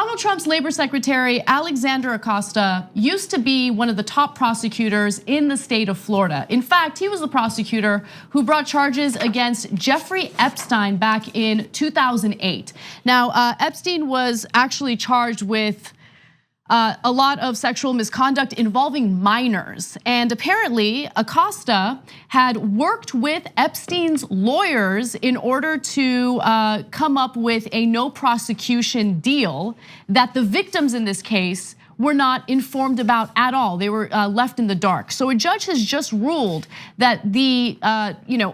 Donald Trump's Labor Secretary Alexander Acosta used to be one of the top prosecutors in the state of Florida. In fact, he was the prosecutor who brought charges against Jeffrey Epstein back in 2008. Now, Epstein was actually charged with a lot of sexual misconduct involving minors. And apparently, Acosta had worked with Epstein's lawyers in order to come up with a no prosecution deal that the victims in this case were not informed about at all. They were left in the dark. So a judge has just ruled that the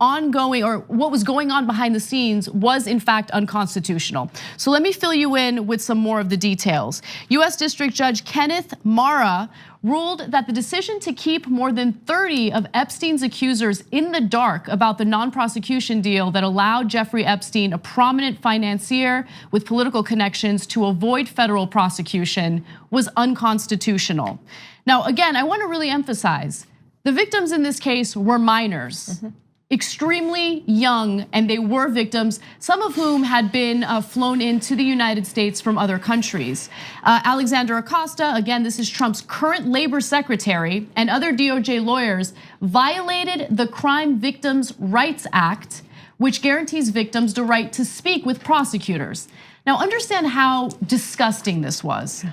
ongoing or what was going on behind the scenes was in fact unconstitutional. So let me fill you in with some more of the details. US District Judge Kenneth Marra ruled that the decision to keep more than 30 of Epstein's accusers in the dark about the non-prosecution deal that allowed Jeffrey Epstein, a prominent financier with political connections, to avoid federal prosecution was unconstitutional. Now, again, I want to really emphasize, the victims in this case were minors. Extremely young, and they were victims, some of whom had been flown into the United States from other countries. Alexander Acosta, again, this is Trump's current labor secretary, and other DOJ lawyers violated the Crime Victims' Rights Act, which guarantees victims the right to speak with prosecutors. Now, understand how disgusting this was.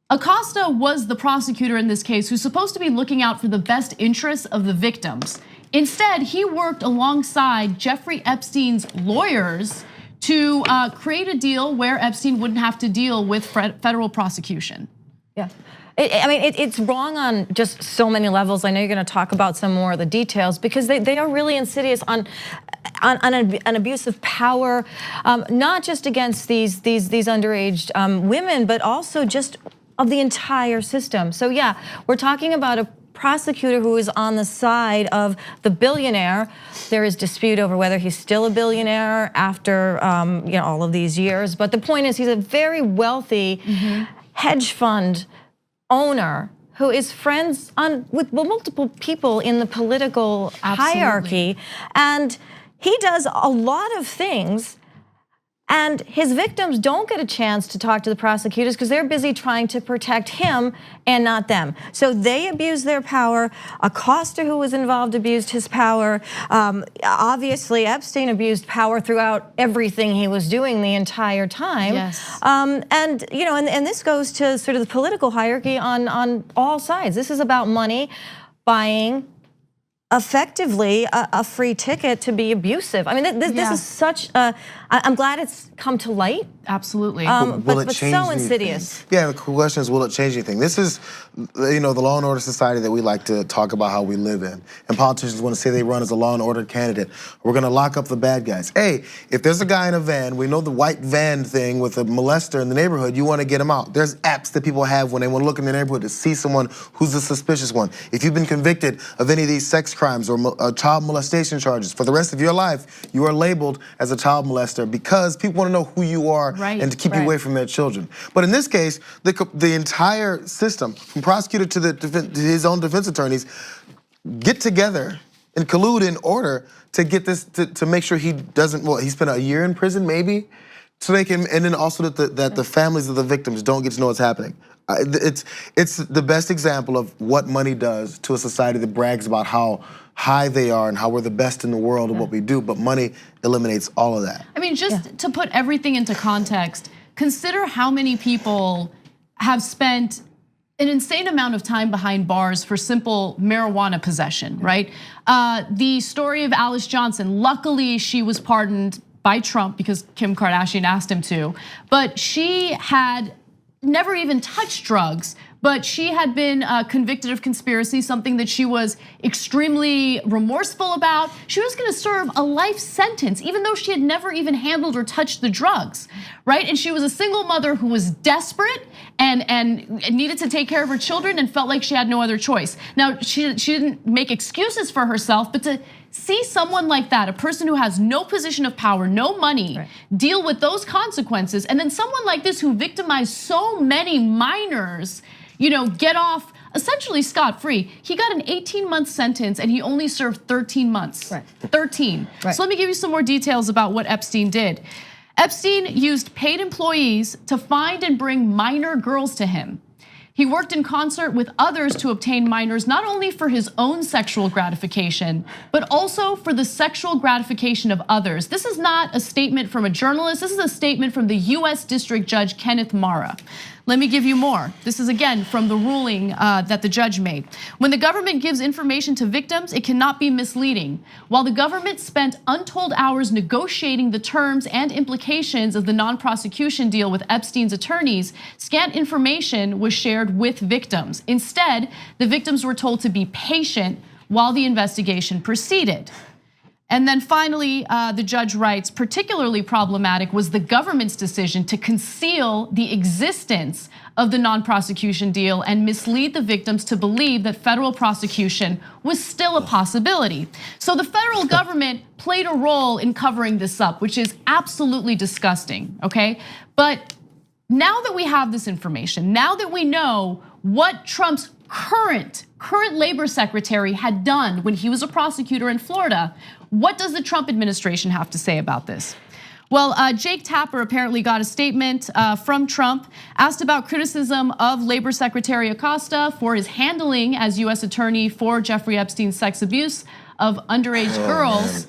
Acosta was the prosecutor in this case who's supposed to be looking out for the best interests of the victims. Instead, he worked alongside Jeffrey Epstein's lawyers to create a deal where Epstein wouldn't have to deal with federal prosecution. Yeah, I mean, it's wrong on just so many levels. I know you're going to talk about some more of the details because they are really insidious on an abuse of power, not just against these underage women, but also just of the entire system. So yeah, we're talking about a prosecutor who is on the side of the billionaire. There is dispute over whether he's still a billionaire after all of these years. But the point is, he's a very wealthy hedge fund owner who is friends with multiple people in the political hierarchy, and he does a lot of things. And his victims don't get a chance to talk to the prosecutors because they're busy trying to protect him and not them. So they abuse their power. Acosta, who was involved, abused his power. Obviously, Epstein abused power throughout everything he was doing the entire time. Yes. And this goes to sort of the political hierarchy on all sides. This is about money, buying effectively a free ticket to be abusive. I mean, this is such I'm glad it's come to light. Absolutely. But so insidious. Yeah, the question is, will it change anything? This is, the law and order society that we like to talk about how we live in. And politicians want to say they run as a law and order candidate. We're gonna lock up the bad guys. Hey, if there's a guy in a van, we know the white van thing with a molester in the neighborhood, you wanna get him out. There's apps that people have when they wanna look in the neighborhood to see someone who's a suspicious one. If you've been convicted of any of these sex crimes or child molestation charges, for the rest of your life, you are labeled as a child molester because people wanna know who you are and to keep you away from their children. But in this case, the entire system, from prosecutor to his own defense attorneys, get together and collude in order to get this, to make sure he doesn't, he spent a year in prison maybe, so they can, and then also that the families of the victims don't get to know what's happening. It's the best example of what money does to a society that brags about how high they are and how we're the best in the world at what we do, but money eliminates all of that. I mean, just to put everything into context, consider how many people have spent an insane amount of time behind bars for simple marijuana possession, right? The story of Alice Johnson, luckily she was pardoned by Trump because Kim Kardashian asked him to, but she had never even touched drugs, but she had been convicted of conspiracy, something that she was extremely remorseful about. She was gonna serve a life sentence, even though she had never even handled or touched the drugs, right? And she was a single mother who was desperate and needed to take care of her children and felt like she had no other choice. Now, she didn't make excuses for herself, but to see someone like that, a person who has no position of power, no money, deal with those consequences, and then someone like this who victimized so many minors, get off essentially scot-free. He got an 18-month sentence and he only served 13 months. 13. So let me give you some more details about what Epstein did. Epstein used paid employees to find and bring minor girls to him. He worked in concert with others to obtain minors not only for his own sexual gratification, but also for the sexual gratification of others. This is not a statement from a journalist. This is a statement from the US District Judge Kenneth Marra. Let me give you more. This is again from the ruling that the judge made. When the government gives information to victims, it cannot be misleading. While the government spent untold hours negotiating the terms and implications of the non-prosecution deal with Epstein's attorneys, scant information was shared with victims. Instead, the victims were told to be patient while the investigation proceeded. And then finally, the judge writes, particularly problematic was the government's decision to conceal the existence of the non-prosecution deal and mislead the victims to believe that federal prosecution was still a possibility. So the federal government played a role in covering this up, which is absolutely disgusting, okay? But now that we have this information, now that we know what Trump's current labor secretary had done when he was a prosecutor in Florida, what does the Trump administration have to say about this? Well, Jake Tapper apparently got a statement from Trump, asked about criticism of Labor Secretary Acosta for his handling as US attorney for Jeffrey Epstein's sex abuse of underage girls.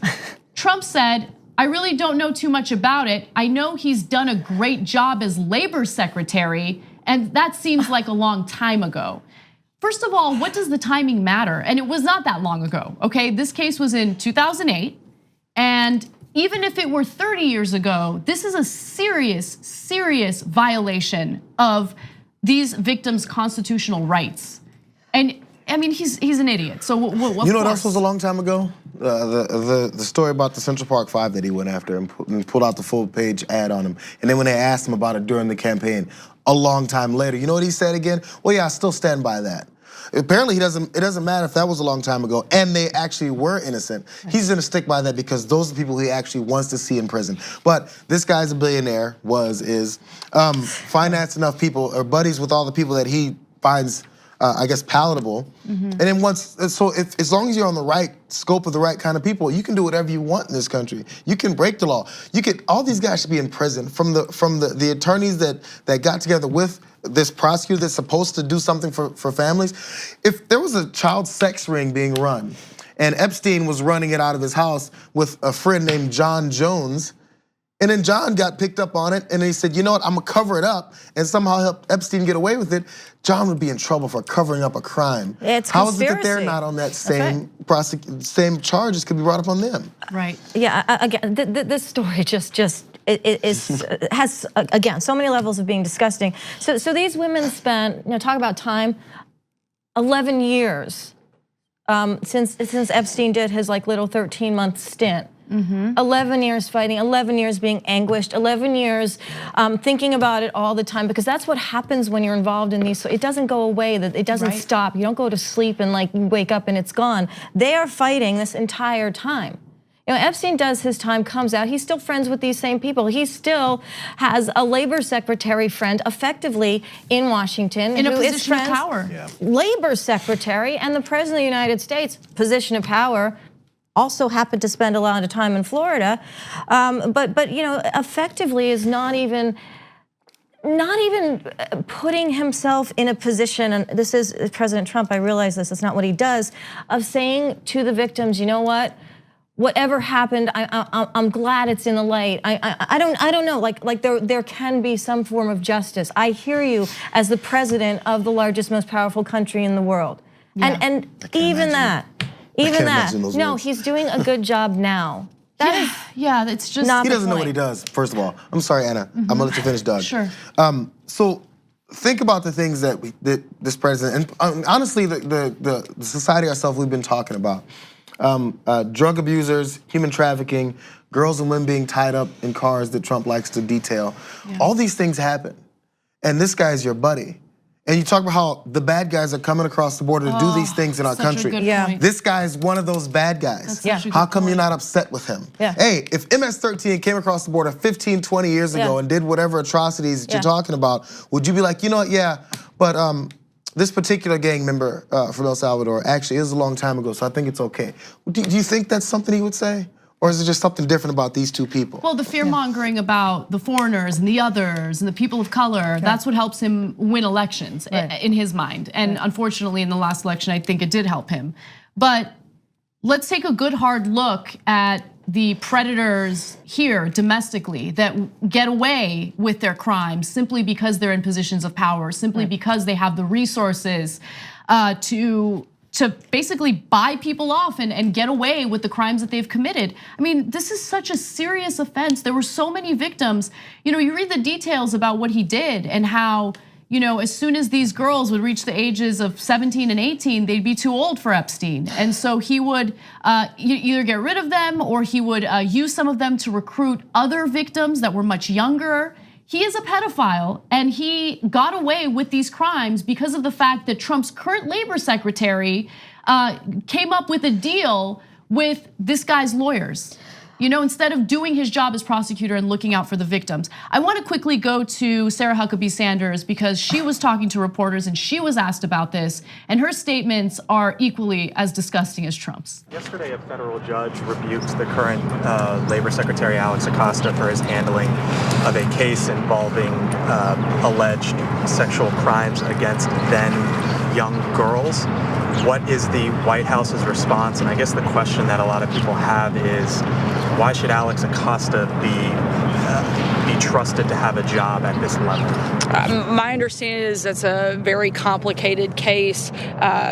Trump said, I really don't know too much about it. I know he's done a great job as labor secretary, and that seems like a long time ago. First of all, what does the timing matter? And it was not that long ago, okay? This case was in 2008, and even if it were 30 years ago, this is a serious violation of these victims' constitutional rights. And I mean, he's an idiot, so what? You know what else was a long time ago? The story about the Central Park 5 that he went after and pulled out the full page ad on him. And then when they asked him about it during the campaign, a long time later, you know what he said again? Well, yeah, I still stand by that. Apparently it doesn't matter if that was a long time ago and they actually were innocent. He's gonna stick by that because those are the people he actually wants to see in prison. But this guy's a billionaire, is financed enough people or buddies with all the people that he finds I guess palatable. And then as long as you're on the right scope of the right kind of people, you can do whatever you want in this country. You can break the law. All these guys should be in prison. From the attorneys that got together with this prosecutor that's supposed to do something for families. If there was a child sex ring being run and Epstein was running it out of his house with a friend named John Jones, and then John got picked up on it and he said, you know what, I'm gonna cover it up and somehow help Epstein get away with it, John would be in trouble for covering up a crime. It's How is it that conspiracy. they're not on that same charges could be brought up on them? Right. Yeah, again, this story has again so many levels of being disgusting. So these women spent, talk about time, 11 years since Epstein did his little 13-month stint. 11 years fighting, 11 years being anguished, 11 years thinking about it all the time, because that's what happens when you're involved in these. So it doesn't go away, that it doesn't stop. You don't go to sleep and wake up and it's gone. They are fighting this entire time. Epstein does his time, comes out, he's still friends with these same people. He still has a labor secretary friend effectively in Washington. In a who is position of power. Labor secretary and the president of the United States, position of power, also happened to spend a lot of time in Florida, but effectively is not even putting himself in a position, and this is President Trump, I realize this is not what he does, of saying to the victims, you know what? Whatever happened, I'm glad it's in the light. I don't know, there can be some form of justice. I hear you as the president of the largest, most powerful country in the world. And even that, no, he's doing a good job now. It's just he doesn't know what he does. First of all, I'm sorry, Anna. I'm gonna let you finish, Doug. Sure. So think about the things that this president and honestly the society ourselves we've been talking about. Drug abusers, human trafficking, girls and women being tied up in cars that Trump likes to detail. All these things happen, and this guy's your buddy. And you talk about how the bad guys are coming across the border to do these things in our country. This guy is one of those bad guys. How come you're not upset with him? Hey, if MS-13 came across the border 15, 20 years ago and did whatever atrocities that you're talking about, would you be like, you know what, but this particular gang member from El Salvador actually is a long time ago, so I think it's okay. Do you think that's something he would say? Or is it just something different about these two people? Well, the fear mongering about the foreigners and the others and the people of color, that's what helps him win elections in his mind. And unfortunately, in the last election, I think it did help him. But let's take a good hard look at the predators here domestically that get away with their crimes simply because they're in positions of power, simply because they have the resources to basically buy people off and get away with the crimes that they've committed. I mean, this is such a serious offense. There were so many victims. You read the details about what he did and how, as soon as these girls would reach the ages of 17 and 18, they'd be too old for Epstein. And so he would either get rid of them or he would use some of them to recruit other victims that were much younger. He is a pedophile, and he got away with these crimes because of the fact that Trump's current labor secretary came up with a deal with this guy's lawyers. Instead of doing his job as prosecutor and looking out for the victims. I want to quickly go to Sarah Huckabee Sanders because she was talking to reporters and she was asked about this, and her statements are equally as disgusting as Trump's. Yesterday, a federal judge rebuked the current Labor Secretary Alex Acosta for his handling of a case involving alleged sexual crimes against then young girls. What is the White House's response? And I guess the question that a lot of people have is, why should Alex Acosta be trusted to have a job at this level? My understanding is that's a very complicated case,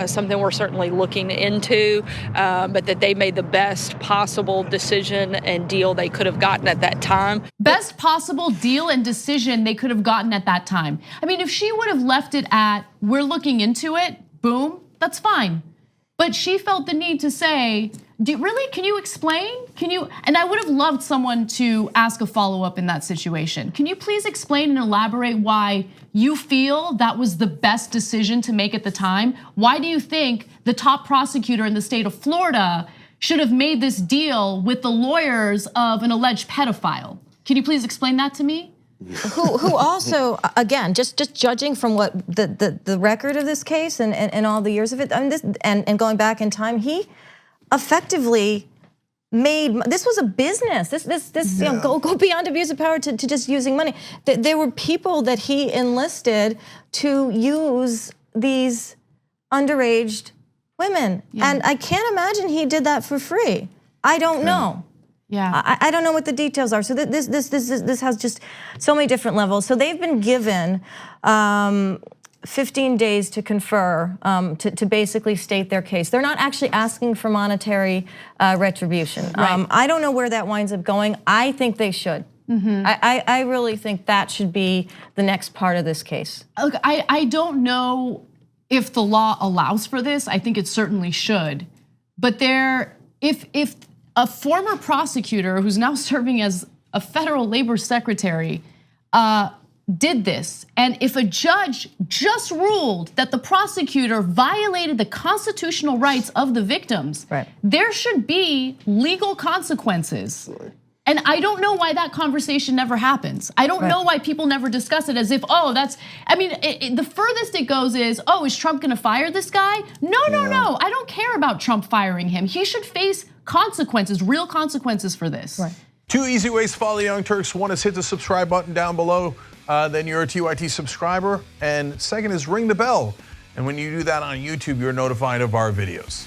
something we're certainly looking into, but that they made the best possible decision and deal they could have gotten at that time. Best possible deal and decision they could have gotten at that time. I mean, if she would have left it at, we're looking into it, boom, that's fine. But she felt the need to say, really, can you explain? And I would have loved someone to ask a follow-up in that situation. Can you please explain and elaborate why you feel that was the best decision to make at the time? Why do you think the top prosecutor in the state of Florida should have made this deal with the lawyers of an alleged pedophile? Can you please explain that to me? Who also, again, just judging from what the record of this case and all the years of it, and going back in time, he effectively made, this was a business. This go beyond abuse of power to just using money. There were people that he enlisted to use these underage women, and I can't imagine he did that for free. I don't know. Yeah, I don't know what the details are. So this has just so many different levels. So they've been given 15 days to confer, to basically state their case. They're not actually asking for monetary retribution. Right. I don't know where that winds up going. I think they should. I really think that should be the next part of this case. Look, I don't know if the law allows for this. I think it certainly should. But if a former prosecutor who's now serving as a federal labor secretary did this, and if a judge just ruled that the prosecutor violated the constitutional rights of the victims, there should be legal consequences. And I don't know why that conversation never happens. I don't know why people never discuss it as if, the furthest it goes is, is Trump gonna fire this guy? No, I don't care about Trump firing him. He should face consequences, real consequences for this. Two easy ways to follow the Young Turks. One is hit the subscribe button down below, then you're a TYT subscriber. And second is ring the bell. And when you do that on YouTube, you're notified of our videos.